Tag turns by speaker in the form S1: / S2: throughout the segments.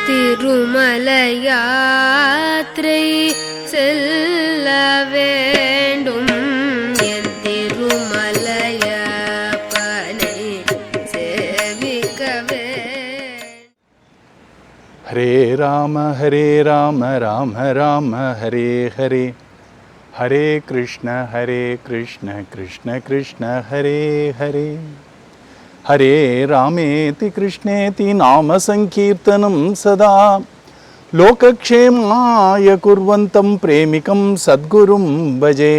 S1: திருமல யாத்திரை செல்ல வேண்டும் என் திருமலையப்பனை சேவிக்கவே.
S2: ஹரே ராம ராம ராம ஹரே ஹரே, ஹரே கிருஷ்ண கிருஷ்ண கிருஷ்ண ஹரே ஹரே, ஹரே ராமேதி கிருஷ்ணேதி நாம சங்கீர்த்தனம் சதா லோகக்ஷேமாய குர்வந்தம் பிரேமிகம் சத்குரும் பஜே.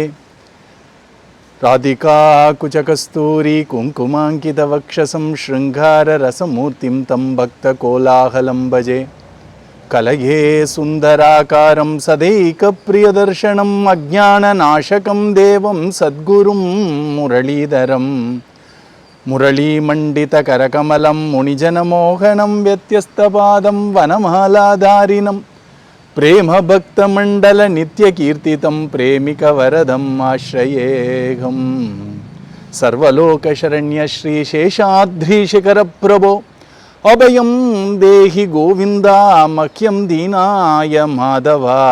S2: ராதிகா குச்சகஸ்தூரி குங்குமாங்கித வக்ஷசம் ஸ்ருங்கார ரசமூர்த்திம் தம் பக்த கோலாகலம் பஜே. கலயே சுந்தராகாரம் சதைக பிரியதர்ஷனம் அஜ்ஞானநாசகம் தேவம் சத்குரும் முரளீதரம். முரளீமண்டித கரகமலம் முனிஜனமோகனம் வியத்யஸ்தபாதம் வனமாலாதாரிணம் பிரேமபக்தமண்டல நித்யகீர்த்திதம் பிரேமிகவரதம் ஆශ්‍රயேகம். சர்வலோகசரண்ய ஸ்ரீசேஷாத்ரீசிகரப்பிரபோ அபயம் தேஹி கோவிந்தா மஹ்யம் தீனாய மாதவா.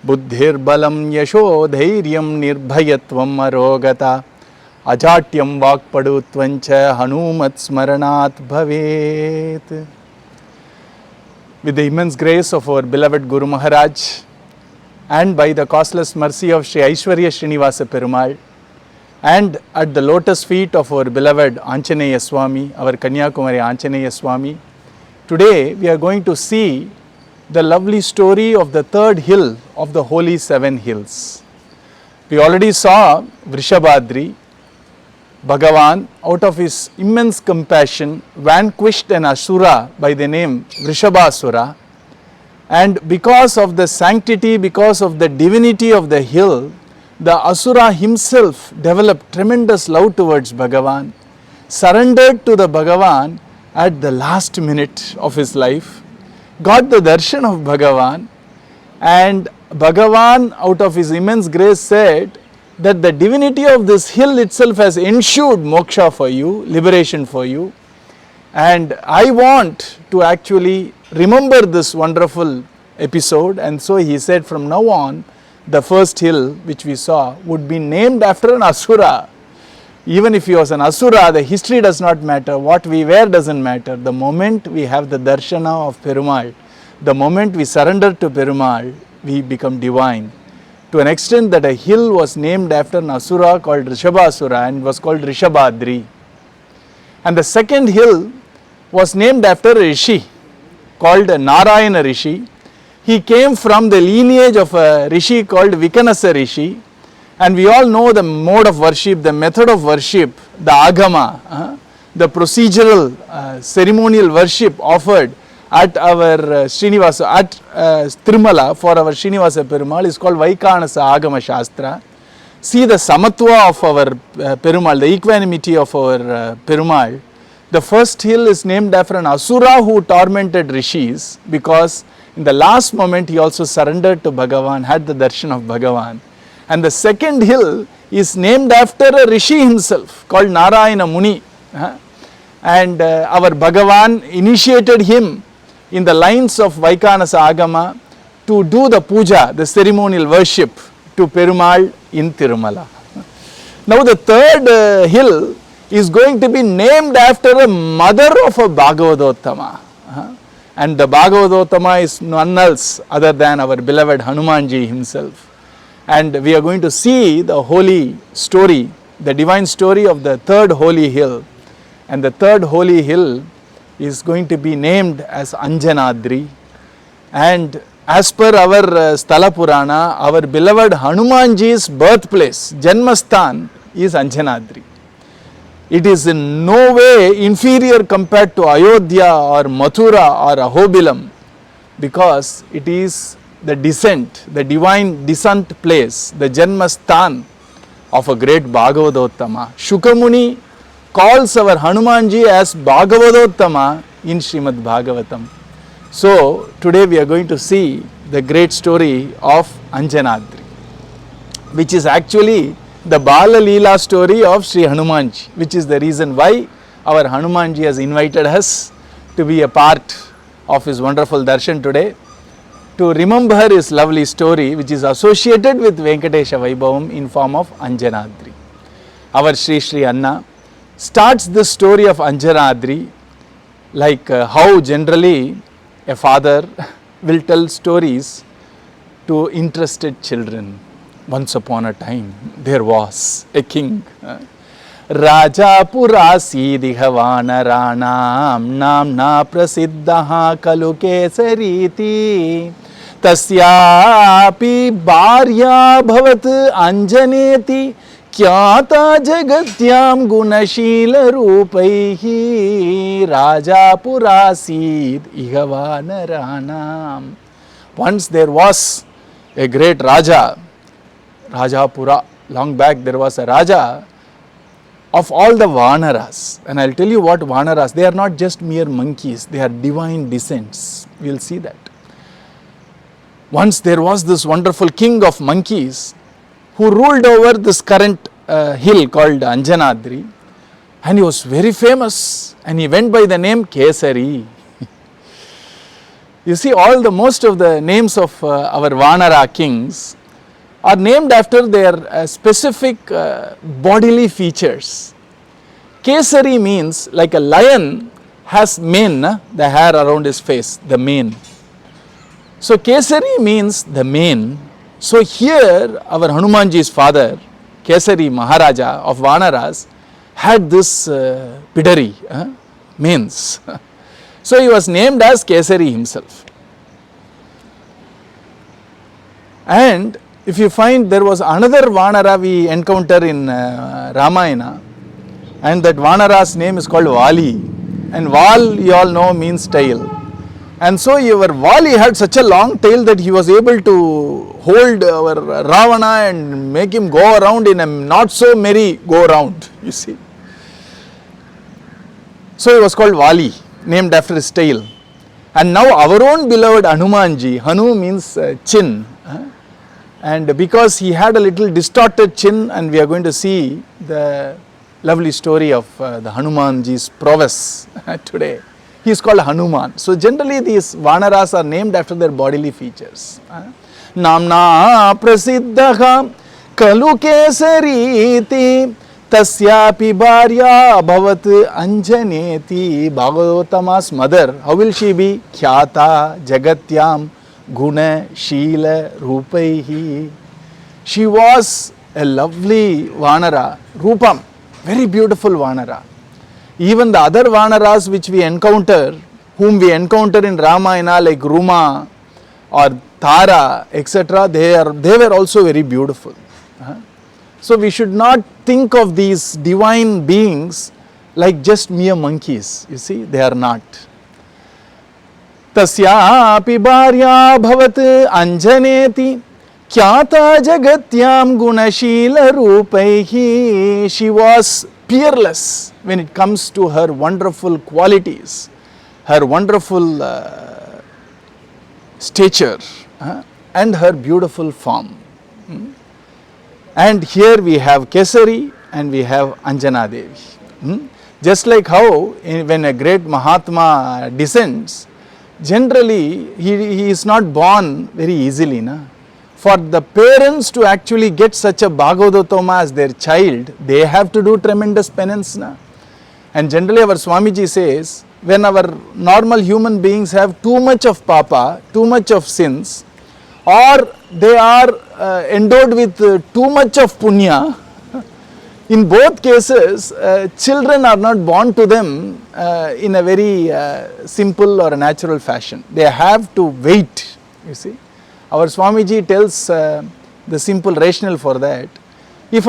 S2: புத்திர்பலம் யசோதைர்யம் நிர்பயத்வம் அரோகதா அஜாட்யம் வாக்படுத்வஞ்ச ஹனுமத் ஸ்மரணாத் பவேத். With the immense grace of our beloved Guru Maharaj and by the causeless mercy of Sri Aishwarya Srinivasa Perumal and at the lotus feet of our beloved Anjaneya Swami, our Kanyakumari Anjaneya Swami, today we are going to see the lovely story of the third hill of the holy seven hills. We already saw Vrishabhadri. Bhagavan, out of his immense compassion, vanquished an asura by the name Vrishabhasura, and because of the sanctity, because of the divinity of the hill, the asura himself developed tremendous love towards Bhagavan, surrendered to the Bhagavan at the last minute of his life, got the darshan of Bhagavan, and Bhagavan out of his immense grace said that the divinity of this hill itself has ensured moksha for you, liberation for you, and I want to actually remember this wonderful episode. And so he said, from now on the first hill which we saw would be named after an asura. Even if he was an asura, the history does not matter, what we were doesn't matter. The moment we have the darshana of Perumal, the moment we surrender to Perumal, we become divine. To an extent that a hill was named after an asura called Rishabhasura and was called Rishabhadri. And the second hill was named after a rishi called Narayana Rishi. He came from the lineage of a rishi called Vikanasa Rishi, and we all know the mode of worship, the method of worship, the agama, the procedural ceremonial worship offered at our Srinivasa, at Tirumala for our Srinivasa Perumal is called Vaikanasa Agama Shastra. See the samatva of our Perumal, the equanimity of our Perumal. The first hill is named after an asura who tormented rishis, because in the last moment he also surrendered to Bhagavan, had the darshan of Bhagavan. And the second hill is named after a rishi himself called Narayana Muni. And our Bhagavan initiated him in the lines of Vaikanasa Agama to do the puja, the ceremonial worship to Perumal in Tirumala. Now the third hill is going to be named after a mother of a Bhagavadottama. And the Bhagavadottama is none else other than our beloved Hanumanji himself. And we are going to see the holy story, the divine story of the third holy hill. And the third holy hill is going to be named as Anjanaadri. And as per our Sthala Purana, our beloved Hanumanji's birthplace, Janmasthan, is Anjanaadri. It is in no way inferior compared to Ayodhya or Mathura or Ahobilam, because it is the descent, the divine descent place, the Janmasthan of a great Bhagavadottama. Shukamuni calls our Hanumanji as Bhagavadottama in Srimad Bhagavatam. So today we are going to see the great story of Anjanaadri, which is actually the Bala Leela story of Sri Hanumanji, which is the reason why our Hanumanji has invited us to be a part of his wonderful darshan today, to remember his lovely story which is associated with Venkatesha Vaibhavam in form of Anjanaadri. Our Sri Sri Anna starts the story of Anjanaadri like how generally a father will tell stories to interested children. Once upon a time there was a king. Raja Purasidhiha Vanaranam Namna Prasiddhaha Kalu Kesariti Tasyapi Bharya Bhavat Anjaneti Kyata Jagatyam Gunashila Rupaihi Raja Purasidhiha Vanaranam. Once there was a great Raja, Rajapura. Long back there was a Raja of all the Vanaras, and I will tell you what Vanaras, they are not just mere monkeys, they are divine descents. We will see that. Once there was this wonderful king of monkeys who ruled over this current hill called Anjanaadri, and he was very famous, and he went by the name Kesari. You see, most of the names of our Vanara kings are named after their specific bodily features. Kesari means like a lion has mane, the hair around his face, the mane. So Kesari means the mane. So here our Hanumanji's father, Kesari Maharaja of Vanaras, had this pidari, manes. So he was named as Kesari himself. And if you find, there was another Vanara we encounter in Ramayana, and that Vanara's name is called Vali, and Val you all know means tail, and so your Vali had such a long tail that he was able to hold our Ravana and make him go around in a not so merry go around, you see. So he was called Vali, named after his tail. And now our own beloved Hanumanji, Hanu means chin, and because he had a little distorted chin, and we are going to see the lovely story of the Hanumanji's prowess today. He is called Hanuman. So generally these Vanaras are named after their bodily features. Namna prasiddhaha kalu kesariti tasyapi bharya bhavat anjaneti. Bhagavatama's mother, how will she be? Khyata jagatyam guna shila rupaihi. She was a lovely Vanara, Rupam, very beautiful Vanara. Even the other Vanaras which we encounter, whom we encounter in Ramayana like Ruma or Tara, etc., they were also very beautiful. So we should not think of these divine beings like just mere monkeys, you see, they are not. Tasyapi bharya bhavat anjaneti kyata jagatyam gunashila rupaihi. She was peerless when it comes to her wonderful qualities, her wonderful stature and her beautiful form. And here we have Kesari and we have Anjanadevi. Just like how when a great Mahatma descends, generally he is not born very easily. For the parents to actually get such a Bhagavatatama as their child, they have to do tremendous penance. And generally our Swamiji says, when our normal human beings have too much of papa, too much of sins, or they are endowed with too much of punya, in both cases children are not born to them in a very simple or a natural fashion. They have to wait, you see. Our Swamiji tells the simple rationale for that. If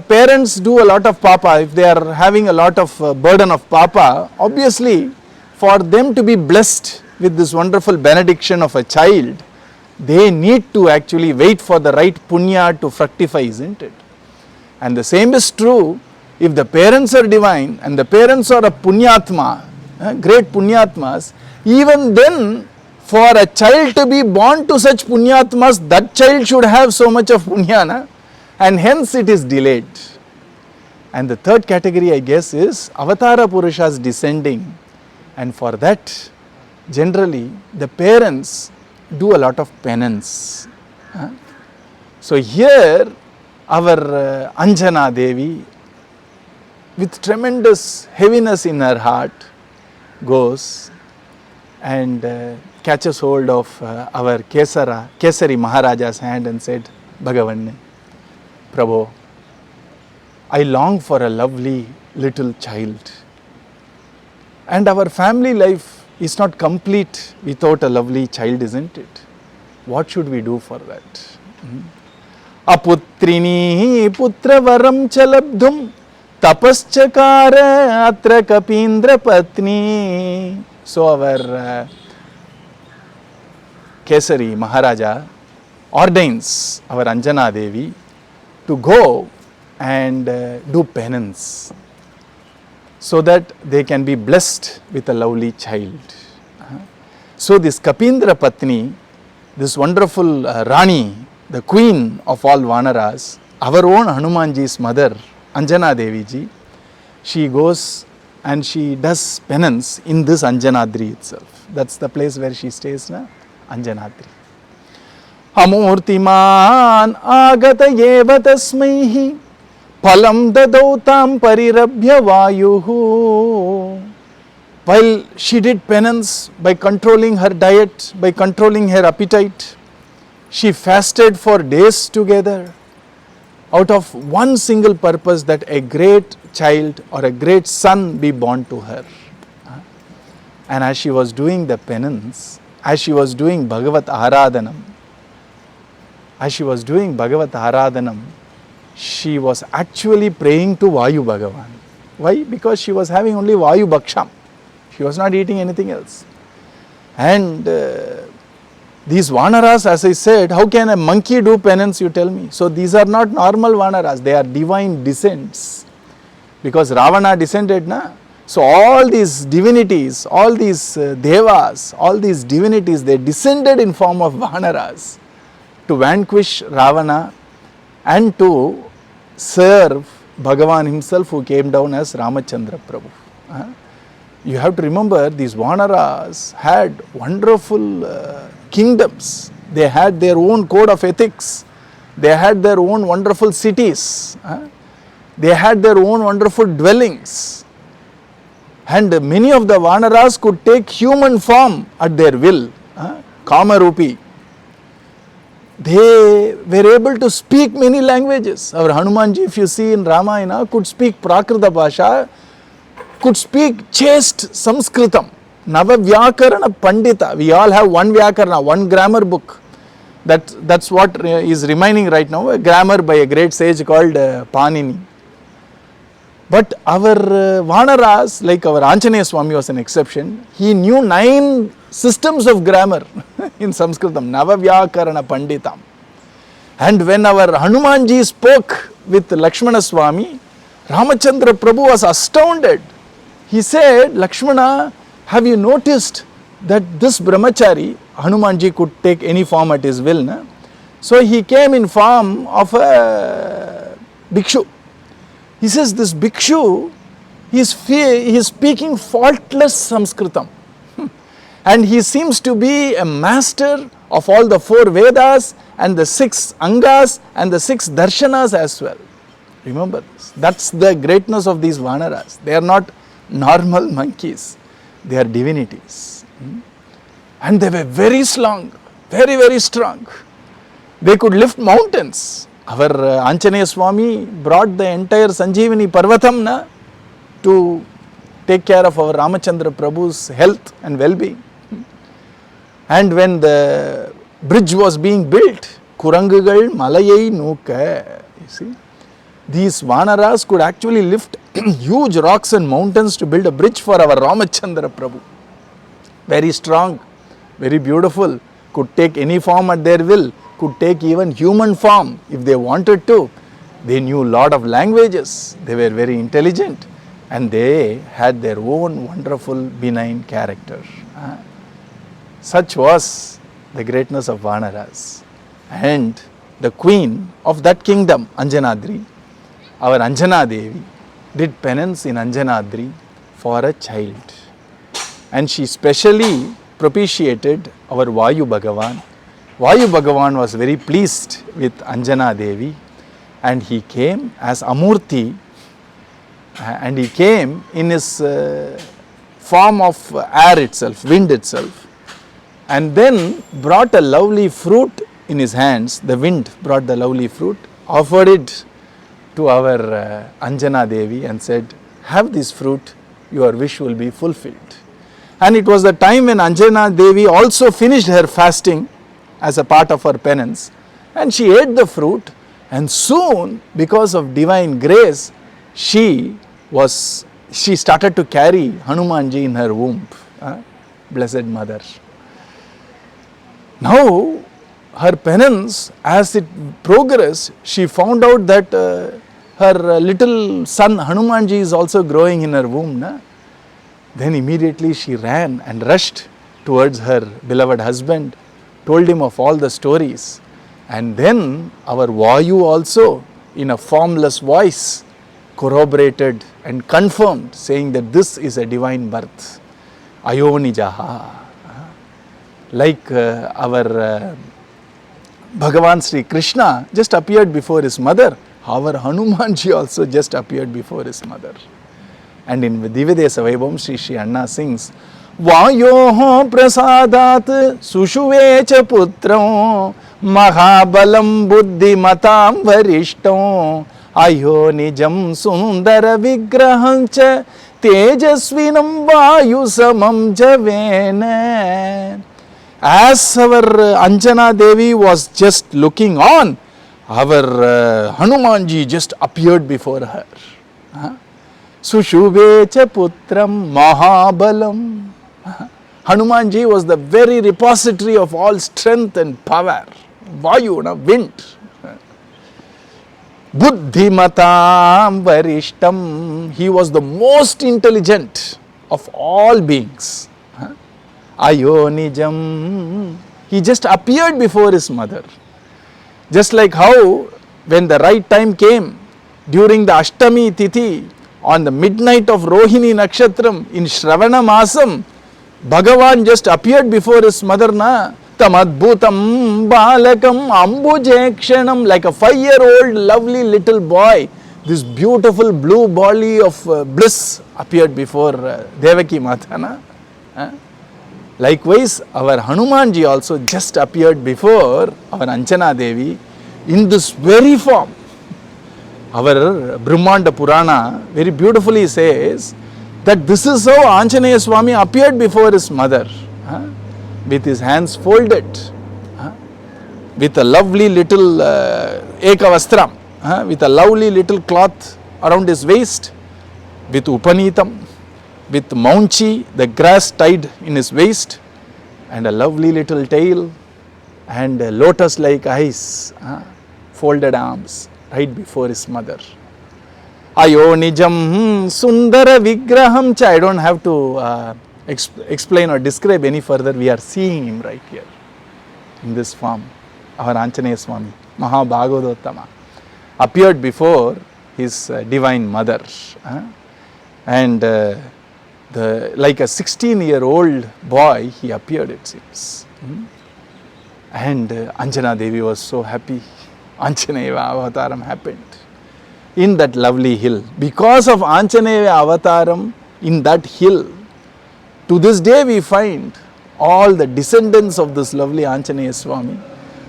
S2: parents do a lot of papa, if they are having a lot of burden of papa, obviously for them to be blessed with this wonderful benediction of a child, they need to actually wait for the right punya to fructify, isn't it? And the same is true if the parents are divine and the parents are a punyatma, great punyatmas, even then for a child to be born to such punyatmas, that child should have so much of punya, and hence it is delayed. And the third category, I guess, is Avatara Purushas descending, and for that generally the parents do a lot of penance. So here our Anjana Devi, with tremendous heaviness in her heart, goes and catches hold of our Kesari Maharaja's hand and said, Bhagavan, Prabhu, I long for a lovely little child. And our family life is not complete without a lovely child, isn't it? What should we do for that? Aputrini putra varam chalabdhum tapaschakara atra kapindra patni. So our Kesari Maharaja ordains our Anjana Devi to go and do penance so that they can be blessed with a lovely child. So this Kapindra Patni, this wonderful Rani, the queen of all Vanaras, our own Hanumanji's mother, Anjana Devi ji, she goes and she does penance in this Anjanadri itself. That's the place where she stays, na? Anjanadri. Amurtiman agata yeva tasmaihi phalam dadautam parirabhya vayuhu. While she did penance by controlling her diet, by controlling her appetite, she fasted for days together out of one single purpose, that a great child or a great son be born to her. And as she was doing the penance, as she was doing Bhagavat Aradhanam, she was actually praying to Vayu Bhagavan. Why? Because she was having only Vayu Bhaksham. She was not eating anything else. And these Vanaras, as I said, how can a monkey do penance, you tell me? So these are not normal Vanaras, they are divine descents. Because Ravana descended, na? So all these divinities, all these devas, all these divinities, they descended in form of Vanaras to vanquish Ravana and to serve Bhagavan himself, who came down as Ramachandra Prabhu. You have to remember, these Vanaras had wonderful kingdoms. They had their own code of ethics. They had their own wonderful cities. They had their own wonderful dwellings. And many of the Vanaras could take human form at their will. Kamarupi. They were able to speak many languages. Our Hanumanji, if you see in Ramayana, could speak Prakrita Bhasha, could speak chaste Sanskritam. Navavyakarana Pandita. We all have one Vyakarana, one grammar book. That's what is remaining right now, a grammar by a great sage called Panini. But our Vanaras, like our Anjaneya Swami was an exception, he knew 9 systems of grammar in Sanskritam, Navavyakarana Panditam. And when our Hanumanji spoke with Lakshmana Swami, Ramachandra Prabhu was astounded. He said, Lakshmana, have you noticed that this brahmachari, Hanumanji, could take any form at his will? Na? So he came in form of a bhikshu. He says, this bhikshu, he is speaking faultless Sanskritam. And he seems to be a master of all the 4 Vedas and the 6 Angas and the 6 Darshanas as well. Remember this. That's the greatness of these Vanaras. They are not normal monkeys. They are divinities. And they were very strong, very, very strong. They could lift mountains. Our Anjaneya Swami brought the entire Sanjeevani Parvatam to take care of our Ramachandra Prabhu's health and well-being. And when the bridge was being built, Kurangugal Malayai Nuka, you see, these Vanaras could actually lift huge rocks and mountains to build a bridge for our Ramachandra Prabhu. Very strong, very beautiful, could take any form at their will, could take even human form if they wanted to. They knew a lot of languages, they were very intelligent, and they had their own wonderful benign character. Such was the greatness of Vanaras. And the queen of that kingdom, Anjanadri, our Anjana Devi, did penance in Anjanadri for a child. And she specially propitiated our Vayu Bhagavan. Vayu Bhagavan was very pleased with Anjanaadri, and he came as Amurti, and he came in his form of air itself, wind itself, and then brought a lovely fruit in his hands. The wind brought the lovely fruit, offered it to our Anjanaadri and said, "Have this fruit, your wish will be fulfilled." And it was the time when Anjanaadri also finished her fasting as a part of her penance, and she ate the fruit, and soon, because of divine grace, she started to carry Hanumanji in her womb. Blessed Mother. Now, her penance, as it progressed, she found out that her little son Hanumanji is also growing in her womb. Then immediately she ran and rushed towards her beloved husband, told him of all the stories, and then our Vayu also, in a formless voice, corroborated and confirmed, saying that this is a divine birth. Ayonijaha. Like our Bhagavan Sri Krishna just appeared before his mother, our Hanumanji also just appeared before his mother. And in Divyadesa Vaibhavam, Sri Anna sings, Vayoho prasadat sushuvecha putram mahabalam buddhi matam varishtam ayonijam sundara vigrahancha tejasvinam vayu samam javena. As our Anjanaadri was just looking on, our Hanumanji just appeared before her. Sushuvecha putram mahabalam. Hanumanji was the very repository of all strength and power. Vayu, wind. Buddhimatam varishtam. He was the most intelligent of all beings. Ayonijam. He just appeared before his mother. Just like how when the right time came during the Ashtami Tithi, on the midnight of Rohini Nakshatram in Shravana Masam, Bhagavan just appeared before his mother. Tamadbhutam balakam ambujekshanam, like a 5-year-old lovely little boy. This beautiful blue body of bliss appeared before Devaki Mata. Likewise, our Hanumanji also just appeared before our Anjanaadri in this very form. Our Brahmanda Purana very beautifully says that this is how Anjaneya Swami appeared before his mother, with his hands folded, with a lovely little ekavastram, with a lovely little cloth around his waist, with upanitam, with maunchi, the grass tied in his waist, and a lovely little tail, and lotus-like eyes, folded arms, right before his mother. Ayonijam sundara vigraham cha. I don't have to explain or describe any further. We are seeing him right here in this form. Our Anjaneya Swami, Mahabhagavadottama, appeared before his divine mother. And like a 16-year-old boy, he appeared, it seems. And Anjanaadri was so happy. Anjaneya Avataram happened in that lovely hill. Because of Anjaneya Avataram in that hill, to this day we find all the descendants of this lovely Anjaneya Swami.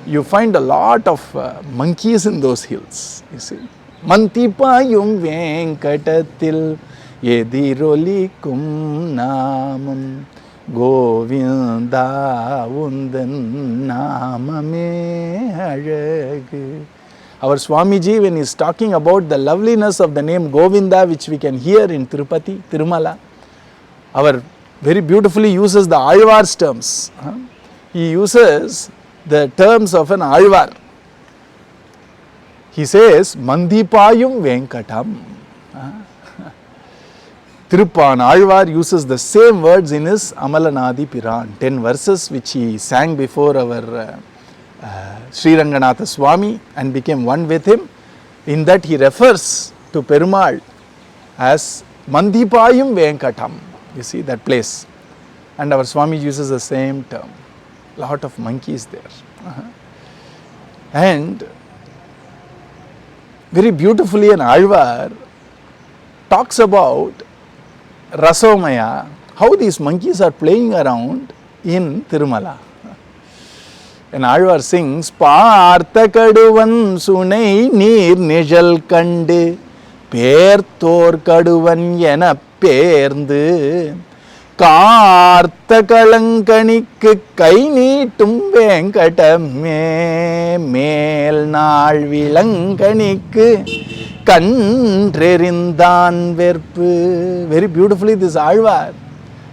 S2: You find a lot of monkeys in those hills, you see. Mantipayum Venkatatil Yedirolikum Namam Govinda Undan Namame Arag. Our Swamiji, when he is talking about the loveliness of the name Govinda, which we can hear in Tirupati, Tirumala, our very beautifully uses the Alvar's terms. He uses the terms of an Alvar. He says, Mandipayum Venkatam. Tirupan Alvar uses the same words in his Amalanadi Piran, 10 verses which he sang before our Sri Ranganatha Swami and became one with him. In that he refers to Perumal as Mandipayum Venkatam. You see that place. And our Swami uses the same term. Lot of monkeys there. And very beautifully an Alvar talks about Rasomaya, how these monkeys are playing around in Tirumala. And Alvar sings, Partha kaduvan sunai neer nijal kande, Perthor kaduvan yena perந்து, Kartha kalankanikku kai neetum Venkatame, Mel naal vilankanikku Kandrerindan verpu. Very beautifully this Alvar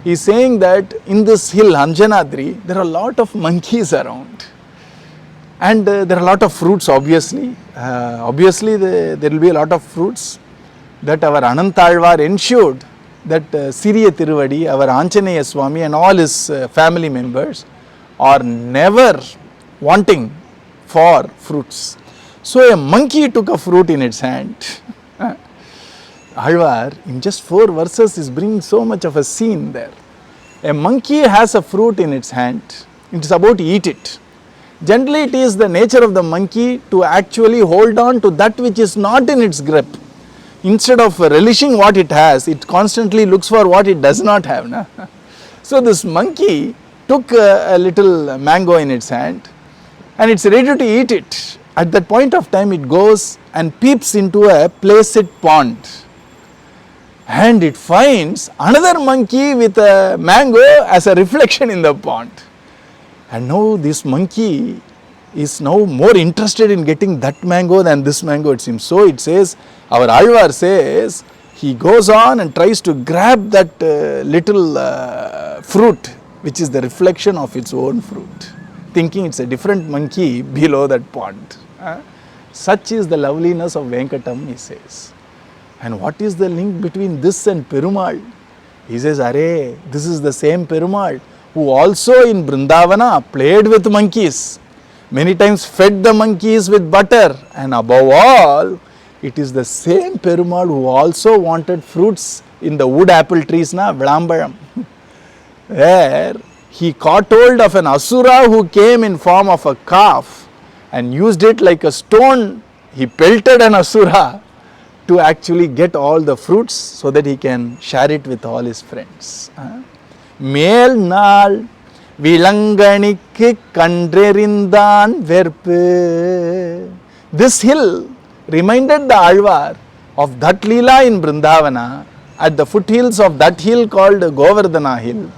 S2: is saying that in this hill Anjanaadri there are a lot of monkeys around, and there are a lot of fruits obviously. There will be a lot of fruits that our Anantalvar ensured that Siriya Tiruvadi, our Anjaneya Swami and all his family members are never wanting for fruits. So a monkey took a fruit in its hand. Alvar in just 4 verses is bringing so much of a scene there. A monkey has a fruit in its hand. It is about to eat it. Generally it is the nature of the monkey to actually hold on to that which is not in its grip. Instead of relishing what it has, it constantly looks for what it does not have. Na? So this monkey took a little mango in its hand and it's ready to eat it. At that point of time it goes and peeps into a placid pond. And it finds another monkey with a mango as a reflection in the pond. And now this monkey is now more interested in getting that mango than this mango, it seems. So it says, our Alvar says, he goes on and tries to grab that little fruit which is the reflection of its own fruit, thinking it's a different monkey below that pond. Such is the loveliness of Venkatam, he says. And what is the link between this and Perumal? He says, Arey, this is the same Perumal who also in Brindavana played with monkeys, many times fed the monkeys with butter, and above all, it is the same Perumal who also wanted fruits in the wood apple trees, na Vilambaram, where he caught hold of an Asura who came in form of a calf and used it like a stone. He pelted an Asura to actually get all the fruits so that he can share it with all his friends. Mel naal vilanganikku kandrerindan verpu. This hill reminded the Alvar of that Leela in Brindavana at the foothills of that hill called Govardhana hill,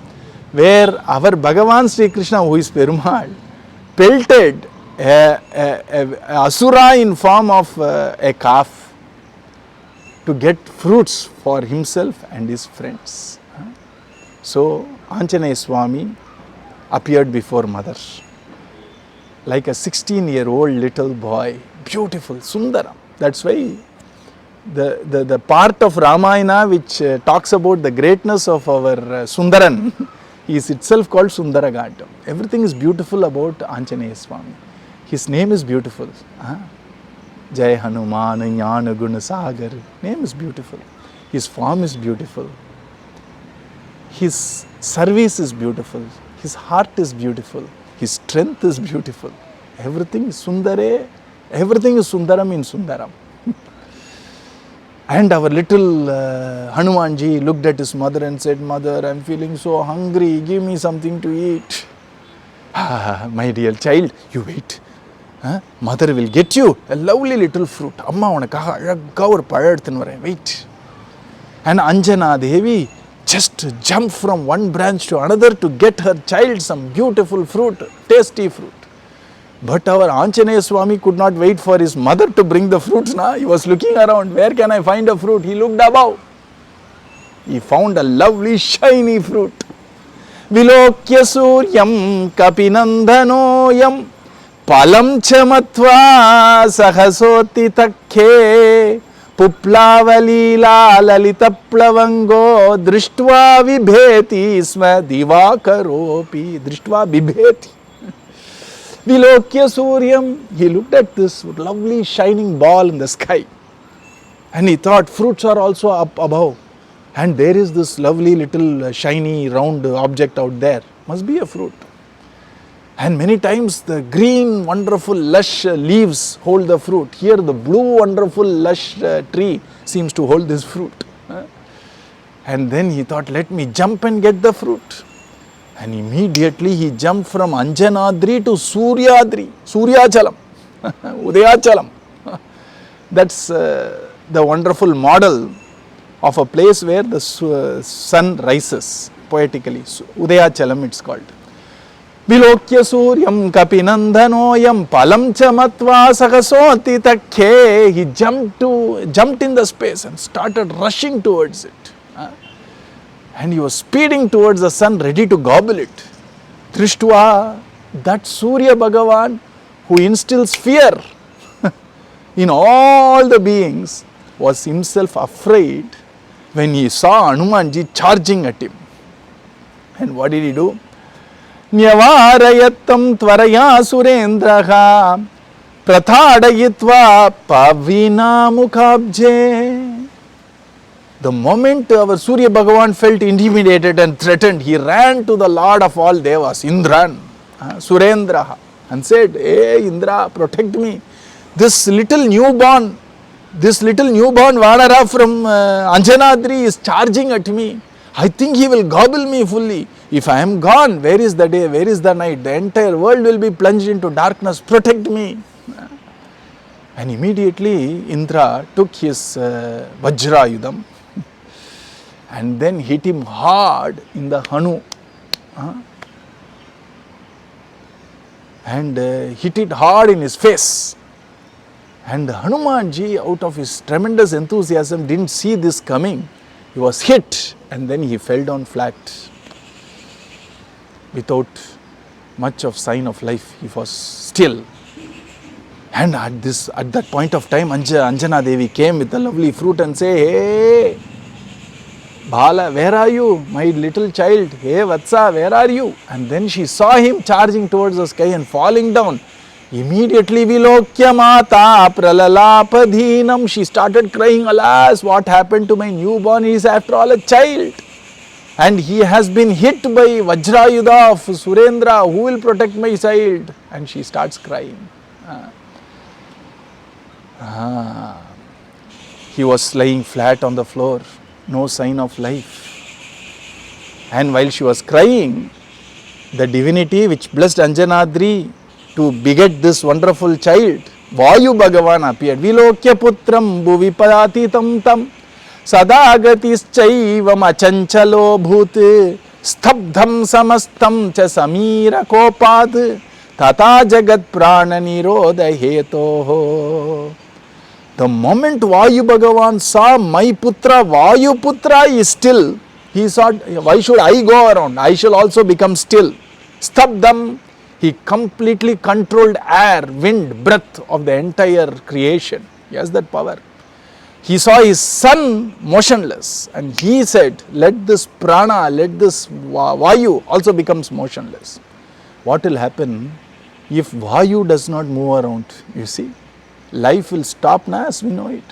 S2: where our Bhagavan Sri Krishna, who is Perumal, pelted a Asura in form of a calf to get fruits for himself and his friends. So Anjaneya Swami appeared before mother like a 16-year-old little boy, beautiful, Sundaram. That's why the part of Ramayana which talks about the greatness of our Sundaran is itself called Sundaragandam. Everything is beautiful about Anjaneya Swami. His name is beautiful. Jaya Hanuman, Jnana Guna Sagar. Name is beautiful. His form is beautiful. His service is beautiful. His heart is beautiful. His strength is beautiful. Everything is Sundare. Everything is Sundaram in Sundaram. And our little Hanumanji looked at his mother and said, Mother, I am feeling so hungry. Give me something to eat. My dear child, you wait. Mother will get you a lovely little fruit. Amma unakkaga azhagga or pazha eduthu varen. Wait. And Anjanaadri just jumped from one branch to another to get her child some beautiful fruit, tasty fruit. But our Anjaneya Swami could not wait for his mother to bring the fruits. He was looking around, where can I find a fruit? He looked above. He found a lovely shiny fruit. Vilokya suryam kapinandhanoyam palam chamatva sahasoti takhe puplavalila lalitaplavango drishtva vibheti sma divakaropi. Drishtva vibheti. Vilokya suryam. He looked at this lovely shining ball in the sky and he thought fruits are also up above. And there is this lovely little shiny round object out there, must be a fruit. And many times the green wonderful lush leaves hold the fruit. Here the blue wonderful lush tree seems to hold this fruit. And then he thought, let me jump and get the fruit. And immediately he jumped from Anjanaadri to Suryachalam, Udayachalam. That's the wonderful model of a place where the sun rises poetically. Udayachalam it's called. Vilokya Suryam Kapinandanoyam Palam Chamatva Sakasoti Takhe. He jumped in the space and started rushing towards it. And he was speeding towards the sun, ready to gobble it. Trishtva, that Surya Bhagavan who instills fear in all the beings, was himself afraid when he saw Hanumanji charging at him. And what did he do? Nyavarayattam tvaraya surendraha prathadayitva pavina mukhabje. The moment our Surya Bhagavan felt intimidated and threatened, he ran to the Lord of all Devas, Indran, Surendraha, and said, hey Indra, protect me. This little newborn Vanara from Anjanaadri is charging at me. I think he will gobble me fully. If I am gone, where is the day, where is the night? The entire world will be plunged into darkness. Protect me. And immediately Indra took his Vajrayudam and then hit him hard in the Hanu. And hit it hard in his face. And Hanumanji, out of his tremendous enthusiasm, didn't see this coming. He was hit and then he fell down flat. Without much of sign of life, he was still. And at that point of time, Anjanadevi came with a lovely fruit and said, hey, Bala, where are you? My little child. Hey, Vatsa, where are you? And then she saw him charging towards the sky and falling down. Immediately, Vilokya Mata Pralalapadhinam. She started crying, alas, what happened to my newborn? He is after all a child. And he has been hit by Vajrayuda of Surendra. Who will protect my child? And she starts crying. He was lying flat on the floor, no sign of life. And while she was crying, the divinity which blessed Anjanaadri to beget this wonderful child, Vayu Bhagavan appeared. Vilokya putram bhuvi padatitam tam sadagatischaivam achanchalo bhut stabdham samastam cha samira kopad tata jagat prana nirodha hetoho. The moment Vayu Bhagavan saw my putra, Vayu Putra is still, he thought, why should I go around? I shall also become still. Stabdham, he completely controlled air, wind, breath of the entire creation. He has that power. He saw his son motionless and he said, let this prana, let this Vayu also becomes motionless. What will happen if Vayu does not move around? You see, life will stop now as we know it.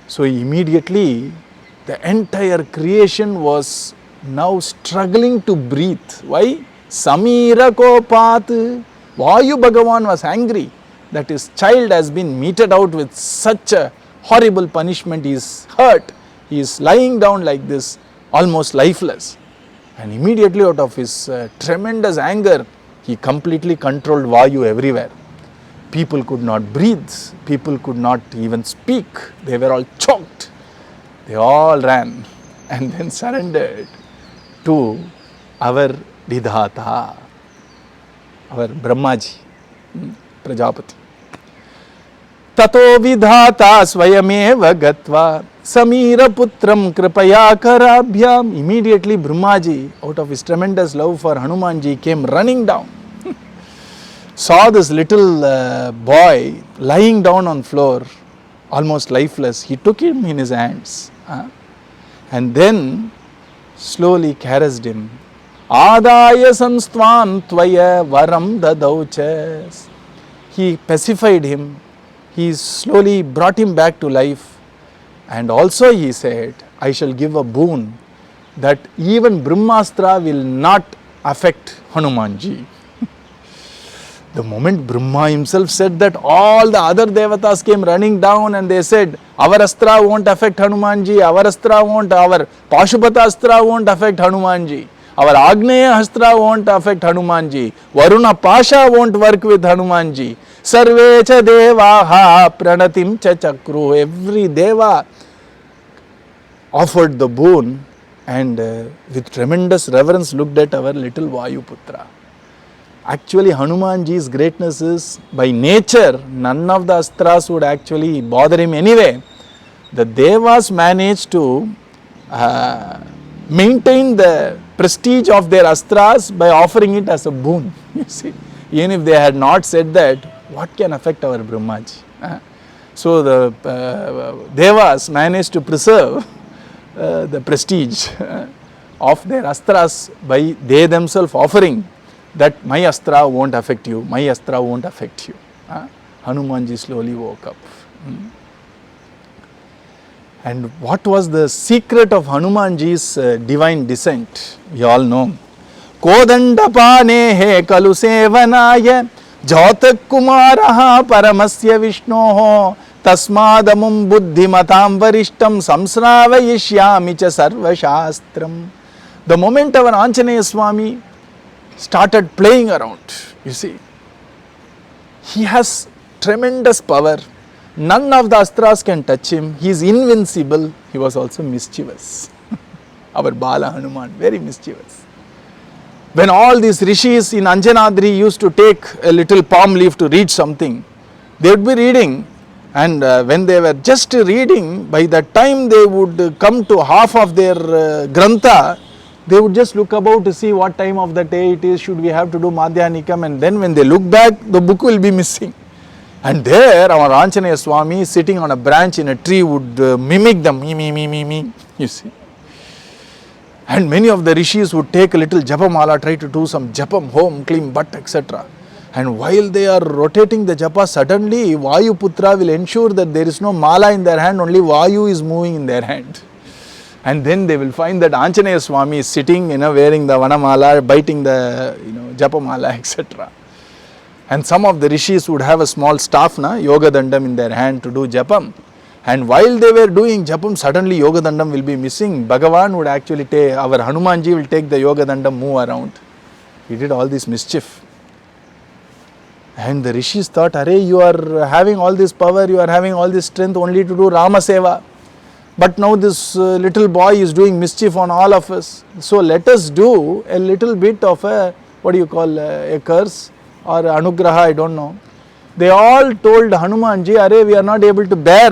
S2: So immediately the entire creation was now struggling to breathe. Why? Samira Kopat. Vayu Bhagavan was angry that his child has been meted out with such a horrible punishment. He is hurt. He is lying down like this, almost lifeless. And immediately out of his tremendous anger, he completely controlled Vayu everywhere. People could not breathe. People could not even speak. They were all choked. They all ran and then surrendered to our Vidhata, our Brahmaji, Prajapati. Tato Vidhata Swayameva Gatva Samira Putram Kripaya Karabhyam. Immediately Brahmaji, out of his tremendous love for Hanumanji, came running down. Saw this little boy lying down on floor, almost lifeless. He took him in his hands and then slowly caressed him. Adaya samstvam tvaya varam dadauchas. He pacified him. He slowly brought him back to life. And also he said, I shall give a boon that even Brahmastra will not affect Hanumanji. The moment Brahma himself said that, all the other devatas came running down and they said, our astra won't affect Hanumanji, our astra won't, our Pashupata astra won't affect Hanumanji, our Agneya astra won't affect Hanumanji, Varuna Pasha won't work with Hanumanji, Sarve cha devaha pranatim cha chakru. Every deva offered the boon and with tremendous reverence looked at our little Vayuputra. Actually, Hanumanji's greatness is, by nature, none of the astras would actually bother him anyway. The devas managed to maintain the prestige of their astras by offering it as a boon. You see, even if they had not said that, what can affect our Brahmaji? So the devas managed to preserve the prestige of their astras by they themselves offering that my astra won't affect you, my astra won't affect you. Hanumanji slowly woke up. And what was the secret of Hanumanji's divine descent? We all know. Kodandapane kalu sevanaya jautak kumaraha paramasya vishnoho tasmadamum buddhimatam varishtam samsravayishyami cha sarva shastram. The moment our Anjaneya Swami started playing around, you see, he has tremendous power. None of the astras can touch him. He is invincible. He was also mischievous. Our Bala Hanuman, very mischievous. When all these rishis in Anjanaadri used to take a little palm leaf to read something, they would be reading, and when they were just reading, by the time they would come to half of their grantha, they would just look about to see what time of the day it is, should we have to do Madhyanikam, and then when they look back, the book will be missing. And there our Anjaneya Swami sitting on a branch in a tree would mimic them, me, you see. And many of the rishis would take a little japamala, try to do some japam, home, clean butt, etc. And while they are rotating the japa, suddenly Vayuputra will ensure that there is no mala in their hand, only Vayu is moving in their hand. And then they will find that Anjaneya Swami is sitting, wearing the vanamala, biting the, japamala, etc. And some of the rishis would have a small staff, yoga dandam in their hand to do japam. And while they were doing japam, suddenly yoga dandam will be missing. Bhagavan would actually take, our Hanumanji will take the yoga dandam, move around. He did all this mischief. And the rishis thought, Arey, you are having all this power, you are having all this strength only to do Rama Seva. But now this little boy is doing mischief on all of us. So let us do a little bit of a, a curse or anugraha, I don't know. They all told Hanumanji, Arey, we are not able to bear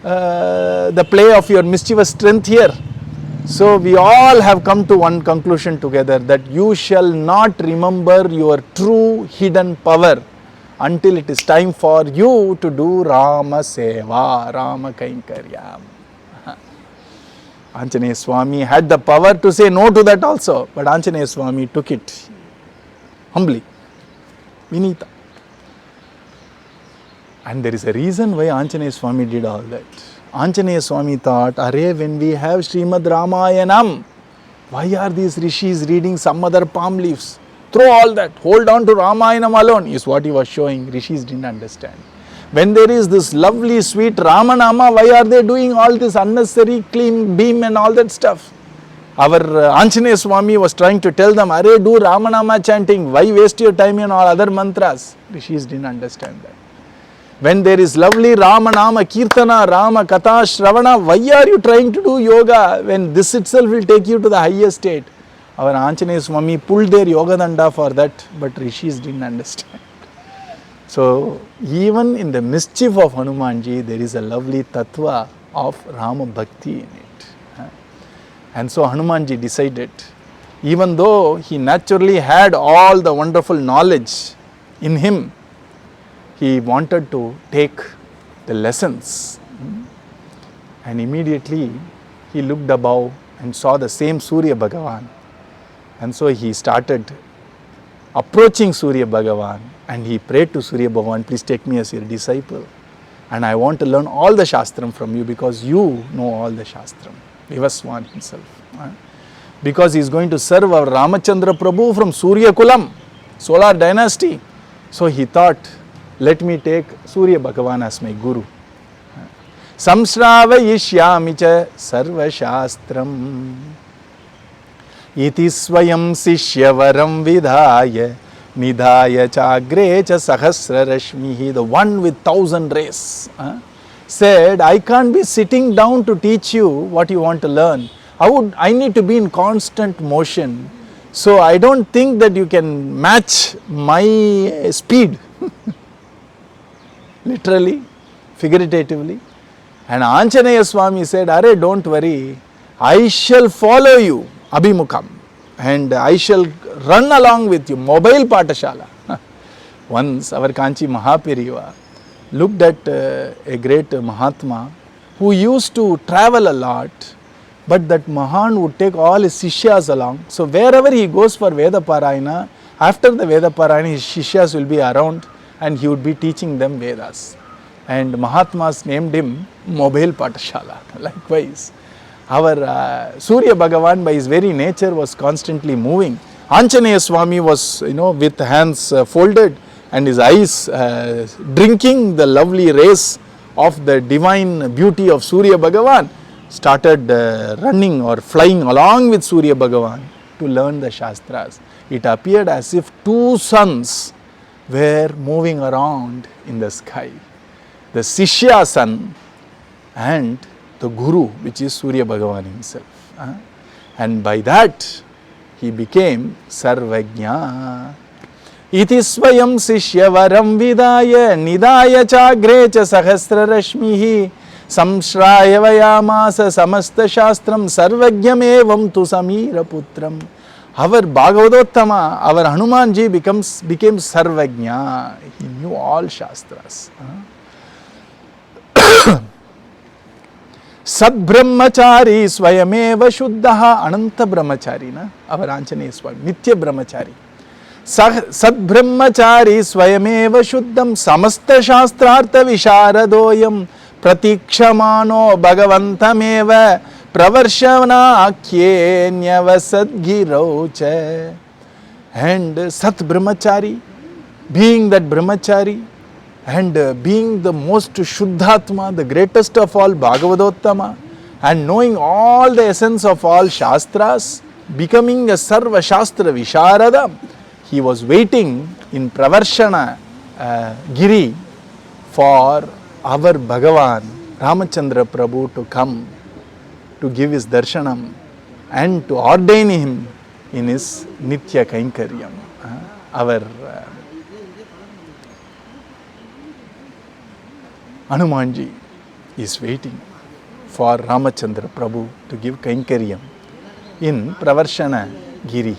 S2: the play of your mischievous strength here. So we all have come to one conclusion together, that you shall not remember your true hidden power until it is time for you to do Rama Seva, Rama Kainkaryam. Anjaneya Swami had the power to say no to that also, but Anjaneya Swami took it humbly, Vinita. And there is a reason why Anjaneya Swami did all that. Anjaneya Swami thought, Arey, when we have Srimad Ramayanam, why are these rishis reading some other palm leaves? Throw all that, hold on to Ramayanam alone, is what he was showing. Rishis didn't understand. When there is this lovely sweet Ramanama, why are they doing all this unnecessary clean beam and all that stuff? Our Anjaneya Swami was trying to tell them, Arey, do Ramanama chanting, why waste your time in all other mantras? Rishis didn't understand that. When there is lovely Ramanama Kirtana, Rama Katha Shravana, why are you trying to do yoga when this itself will take you to the highest state? Our Anjaneya Swami pulled their yoga danda for that, but rishis didn't understand. So even in the mischief of Hanumanji, there is a lovely tattva of Rama Bhakti in it. And so Hanumanji decided, even though he naturally had all the wonderful knowledge in him, he wanted to take the lessons. And immediately he looked above and saw the same Surya Bhagavan. And so he started approaching Surya Bhagavan and he prayed to Surya Bhagavan, please take me as your disciple. and I want to learn all the Shastram from you because you know all the Shastram. Vivaswan himself. Because he is going to serve our Ramachandra Prabhu from Surya Kulam, solar dynasty. So he thought, let me take Surya Bhagavan as my Guru. Samshravayishyami cha sarva shastram iti swayam sishyavaram vidhaya nidhaya chagre cha sahasra rashmihi. The one with 1,000 rays said, I can't be sitting down to teach you what you want to learn. I need to be in constant motion. So I don't think that you can match my speed. Literally, figuratively. And Anjaneya Swami said, Arey, don't worry, I shall follow you, Abhimukam, and I shall run along with you, mobile Patashala. Once our Kanchi Mahapiriva looked at a great Mahatma who used to travel a lot, but that Mahan would take all his Sishyas along. So wherever he goes for Veda Parayana, after the Veda Parayana, his Sishyas will be around and he would be teaching them Vedas. And Mahatmas named him Mobile Patashala. Likewise, our Surya Bhagavan by his very nature was constantly moving. Anjaneya Swami was, with hands folded and his eyes drinking the lovely rays of the divine beauty of Surya Bhagavan, started running or flying along with Surya Bhagavan to learn the Shastras. It appeared as if two suns were moving around in the sky. The Sishya sun and the Guru, which is Surya Bhagavan himself. And by that, he became Sarvajna. Iti swayam sishya varam vidaya nidaya chagre cha sahasra rashmihi samshraya vayamasa samasta shastram sarvajnam evam tu samira putram. Our Bhagavadottama, our Hanumanji became Sarvajna. He knew all Shastras. Sadbrahmachari swayameva shuddha. Ananta Brahmachari, our Anjaneya Swami, Nitya Brahmachari. Sadbrahmachari swayameva shuddham samasta shastrartha visharadoyam pratikshamano bhagavantameva pravarshana akye nyavasadgiroche. And Sat Brahmachari, being that Brahmachari, and being the most Shuddhatma, the greatest of all Bhagavadottama, and knowing all the essence of all Shastras, becoming a Sarva Shastra Visharada, he was waiting in Pravarshana Giri for our Bhagavan, Ramachandra Prabhu, to come to give his darshanam and to ordain him in his Nitya Kainkaryam. Our Hanumanji is waiting for Ramachandra Prabhu to give Kainkaryam in Pravarshana Giri.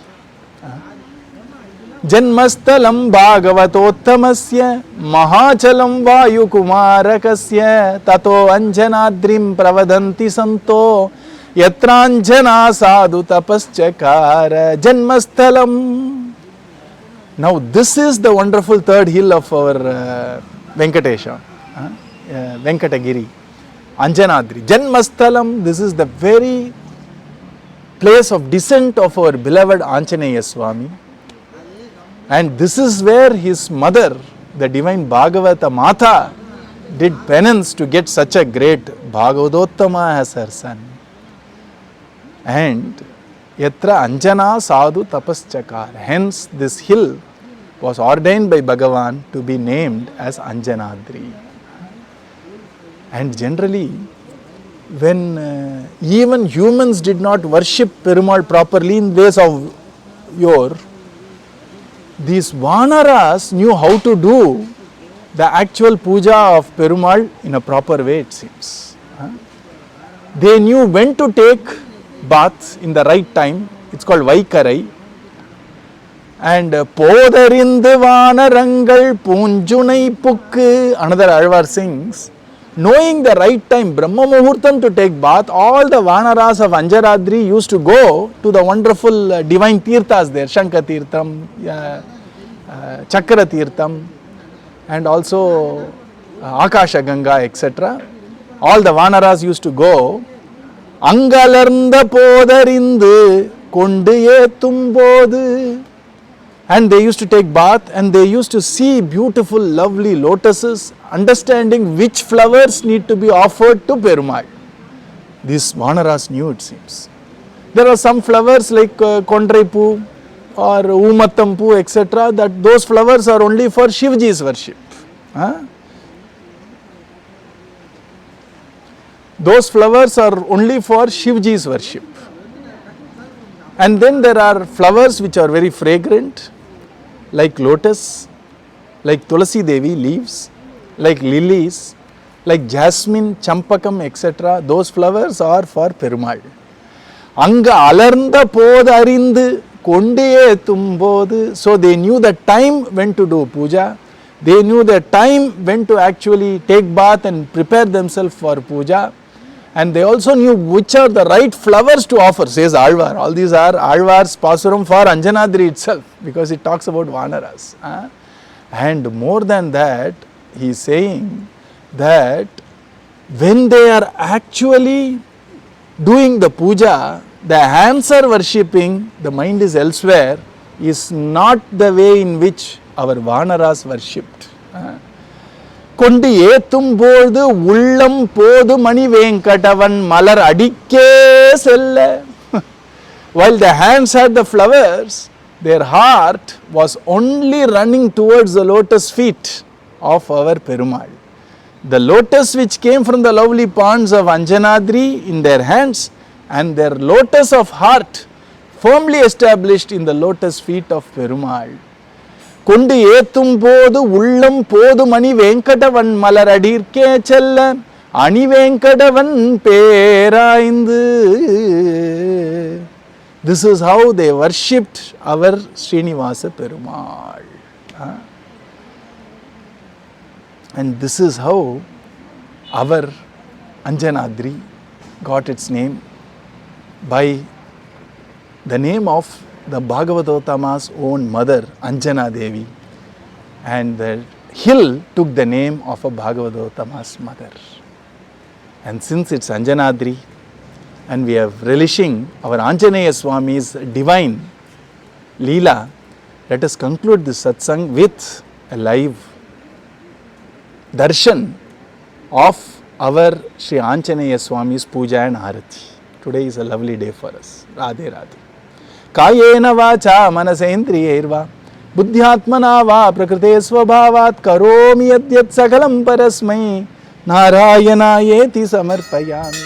S2: Janmastalam Bhagavatottamasya Mahachalam Vayukumarakasya Tato Anjanaadrim Pravadanti Santo Yatranjana Sadhu Tapaschakara Janmastalam. Now this is the wonderful third hill of our Venkatesha. Venkatagiri, Anjanaadri, Janmastalam. This is the very place of descent of our beloved Anjaneya Swami, and this is where his mother, the divine Bhagavata Mata, did penance to get such a great Bhagavadottama as her son. And Yatra Anjana Sadhu Tapaschakar. Hence this hill was ordained by Bhagavan to be named as Anjanaadri. And generally, when even humans did not worship Perumal properly in ways of yore, these Vanaras knew how to do the actual puja of Perumal in a proper way, it seems. They knew when to take bath in the right time. It's called Vaikarai. And Podarindu Vanarangal Punjunai Pukku, another Alvar sings, knowing the right time, Brahma Muhurtam, to take bath, all the Vanaras of Anjanaadri used to go to the wonderful divine Tirthas there, Shanka Tirtham, Chakra Tirtham, and also Akasha Ganga, etc. All the Vanaras used to go. Angalarnda podarindu kondu etumbodu. And they used to take bath and they used to see beautiful, lovely lotuses, understanding which flowers need to be offered to Perumal. These Vanaras knew, it seems. There are some flowers like Kondraipu or Umattampu, etc. that those flowers are only for Shivaji's worship. Those flowers are only for Shivaji's worship. And then there are flowers which are very fragrant, like lotus, like Tulasi Devi leaves, like lilies, like jasmine, champakam, etc. Those flowers are for Perumal. Anga alarnda podarindu konde tumbodu. So they knew the time when to do puja. They knew the time when to actually take bath and prepare themselves for puja. And they also knew which are the right flowers to offer, says Alvar. All these are Alvar's pasuram for Anjanaadri itself, because it talks about Vanaras. And more than that, he is saying that when they are actually doing the puja, the hands are worshipping, the mind is elsewhere, is not the way in which our Vanaras worshipped. கொண்டு ஏத்தும் போது உள்ளம் போது மணி வேங்கடவன் மலர் அடிக்கே செல்ல. While the hands had the flowers, their heart was only running towards the lotus feet of our Perumal. The lotus which came from the lovely ponds of Anjanaadri in their hands, and their lotus of heart firmly established in the lotus feet of Perumal. கொண்டு ஏத்தும் போது உள்ளம் போது மணி வேங்கடவன் மலர் அடிக்கே செல்ல அணி Venkatavan பேராய்ந்து. This is how they worshipped our Srinivasa Perumal. And this is how our Anjanaadri got its name, by the name of the Bhagavatottama's own mother, Anjana Devi, and the hill took the name of a Bhagavatottama's mother. And since it's Anjanaadri, and we are relishing our Anjaneya Swami's divine Leela, let us conclude this satsang with a live darshan of our Sri Anjaneya Swami's puja and arati. Today is a lovely day for us. Radhe Radhe. कायेन वाचा मनसेन्द्रियैर्वा बुद्ध्यात्मना वा प्रकृते स्वभावात् करोमि यद्यत् सकलं परस्मै नारायणायेति समर्पयामि.